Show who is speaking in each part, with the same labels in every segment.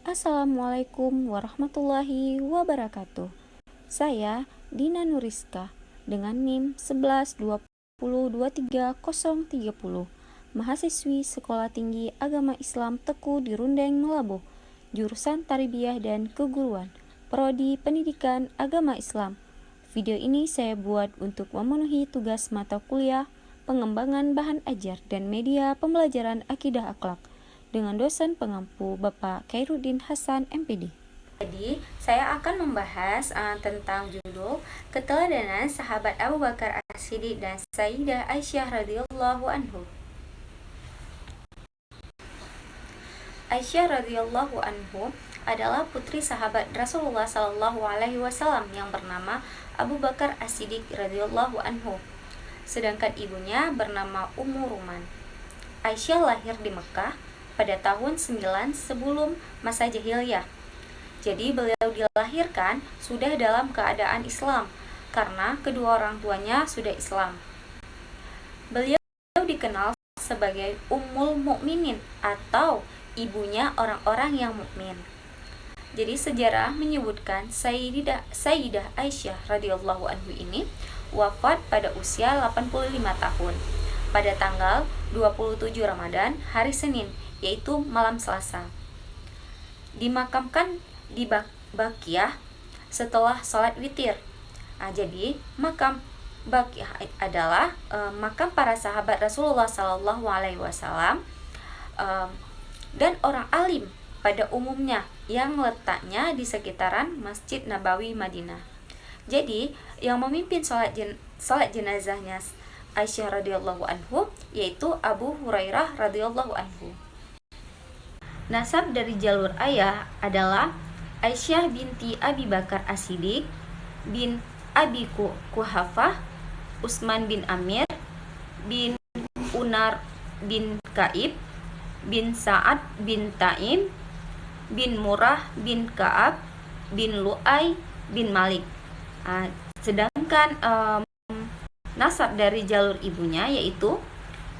Speaker 1: Assalamualaikum warahmatullahi wabarakatuh. Saya Dina Nuriska dengan NIM 1120230030, mahasiswi Sekolah Tinggi Agama Islam Teku di Rundeng, Melabuh, jurusan Tarbiyah dan Keguruan, Prodi Pendidikan Agama Islam. Video ini saya buat untuk memenuhi tugas mata kuliah pengembangan bahan ajar dan media pembelajaran akidah akhlak dengan dosen pengampu Bapak Khairuddin Hasan MPD. Jadi, saya akan membahas tentang judul keteladanan sahabat Abu Bakar As-Siddiq dan Sayyidah Aisyah radhiyallahu anhu. Aisyah radhiyallahu anhu adalah putri sahabat Rasulullah sallallahu alaihi wasallam yang bernama Abu Bakar As-Siddiq radhiyallahu anhu. Sedangkan ibunya bernama Ummu Ruman. Aisyah lahir di Mekah pada tahun 9 sebelum masa jahiliyah. Jadi beliau dilahirkan sudah dalam keadaan Islam karena kedua orang tuanya sudah Islam. Beliau dikenal sebagai Ummul Mukminin atau ibunya orang-orang yang mukmin. Jadi sejarah menyebutkan Sayyidah Aisyah radhiyallahu anhu ini wafat pada usia 85 tahun pada tanggal 27 Ramadan hari Senin, yaitu malam Selasa. Dimakamkan di Baqiyah setelah sholat witir. Jadi makam Baqiyah adalah makam para sahabat Rasulullah Sallallahu Alaihi Wasallam dan orang alim pada umumnya yang letaknya di sekitaran Masjid Nabawi Madinah. Jadi yang memimpin sholat jenazahnya Aisyah radhiyallahu anhu yaitu Abu Hurairah radhiyallahu anhu. Nasab dari jalur ayah adalah Aisyah binti Abi Bakar As-Siddiq bin Abi Kuhafah, Utsman bin Amir bin Unar bin Ka'ib bin Sa'ad bin Taim bin Murrah bin Ka'ab bin Lu'ay bin Malik. Sedangkan nasab dari jalur ibunya yaitu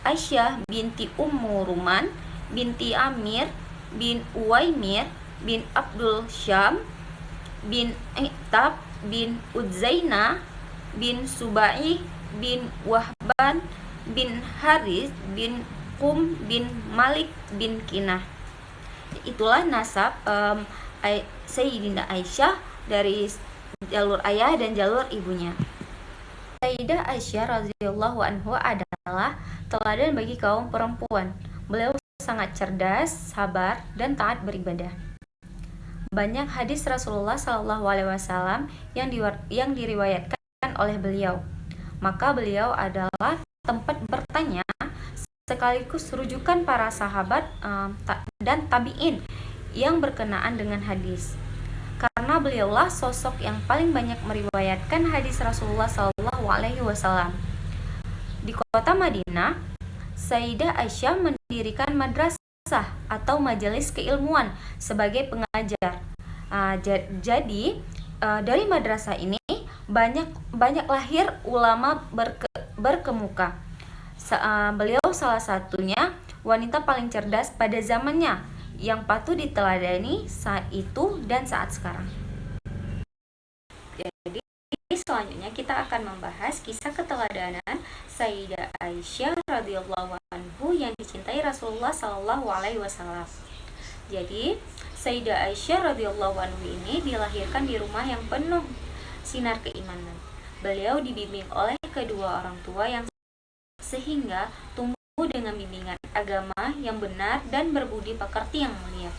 Speaker 1: Aisyah binti Ummu Ruman binti Amir bin Uwaimir bin Abdul Syam bin Iqtab bin Udzaina bin Subai bin Wahban bin Haris bin Qum bin Malik bin Kinah. Itulah nasab Sayyidah Aisyah dari jalur ayah dan jalur ibunya. Sayyidah Aisyah radhiyallahu anha adalah teladan bagi kaum perempuan. Beliau sangat cerdas, sabar, dan taat beribadah. Banyak hadis Rasulullah Sallallahu Alaihi Wasallam yang diriwayatkan oleh beliau. Maka beliau adalah tempat bertanya sekaligus rujukan para sahabat dan tabi'in yang berkenaan dengan hadis. Karena beliaulah sosok yang paling banyak meriwayatkan hadis Rasulullah Sallallahu Alaihi Wasallam. Di kota Madinah, Sayyidah Aisyah mendirikan madrasah atau majelis keilmuan sebagai pengajar. Jadi dari madrasah ini banyak lahir ulama berkemuka. Beliau salah satunya wanita paling cerdas pada zamannya yang patut diteladani saat itu dan saat sekarang. Jadi selanjutnya kita akan membahas kisah keteladanan Sayyidah Aisyah radhiyallahu anhu yang dicintai Rasulullah sallallahu alaihi wasallam. Jadi, Sayyidah Aisyah radhiyallahu anhu ini dilahirkan di rumah yang penuh sinar keimanan. Beliau dibimbing oleh kedua orang tua yang sehingga tumbuh dengan bimbingan agama yang benar dan berbudi pekerti yang mulia.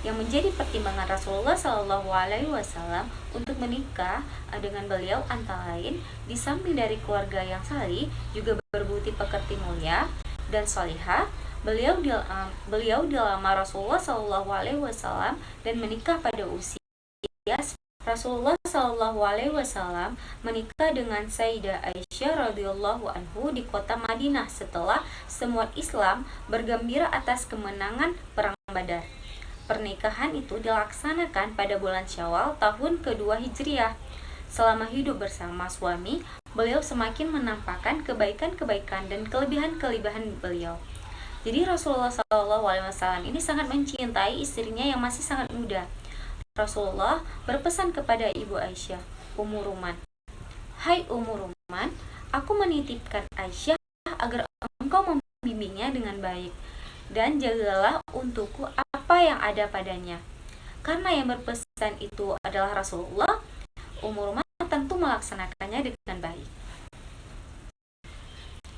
Speaker 1: Yang menjadi pertimbangan Rasulullah Shallallahu Alaihi Wasallam untuk menikah dengan beliau antara lain di samping dari keluarga yang salih juga berbudi pekerti mulia dan solihah, Beliau dilamar Rasulullah Shallallahu Alaihi Wasallam dan menikah pada usia Rasulullah Shallallahu Alaihi Wasallam menikah dengan Sayyidah Aisyah radhiyallahu anhu di kota Madinah setelah semua Islam bergembira atas kemenangan Perang Badar. Pernikahan itu dilaksanakan pada bulan Syawal tahun kedua Hijriah. Selama hidup bersama suami, beliau semakin menampakkan kebaikan-kebaikan dan kelebihan-kelebihan beliau. Jadi Rasulullah SAW ini sangat mencintai istrinya yang masih sangat muda. Rasulullah berpesan kepada Ibu Aisyah, Ummu Ruman, "Hai Ummu Ruman, aku menitipkan Aisyah agar engkau membimbingnya dengan baik, dan jagalah untukku apa yang ada padanya." Karena yang berpesan itu adalah Rasulullah, Ummu Ruman tentu melaksanakannya dengan baik.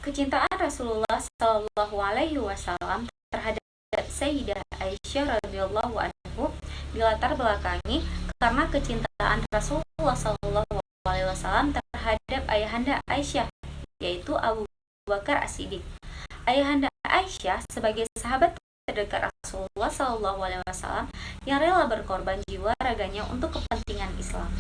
Speaker 1: Kecintaan Rasulullah Shallallahu Alaihi Wasallam terhadap Sayyidah Aisyah radhiyallahu anhu dilatar belakangi karena kecintaan Rasulullah Shallallahu Alaihi Wasallam terhadap ayahanda Aisyah, yaitu Abu Bakar As-Siddiq. Ayahanda Aisyah sebagai sahabat terdekat Rasulullah Shallallahu Alaihi Wasallam yang rela berkorban jiwa raganya untuk kepentingan Islam.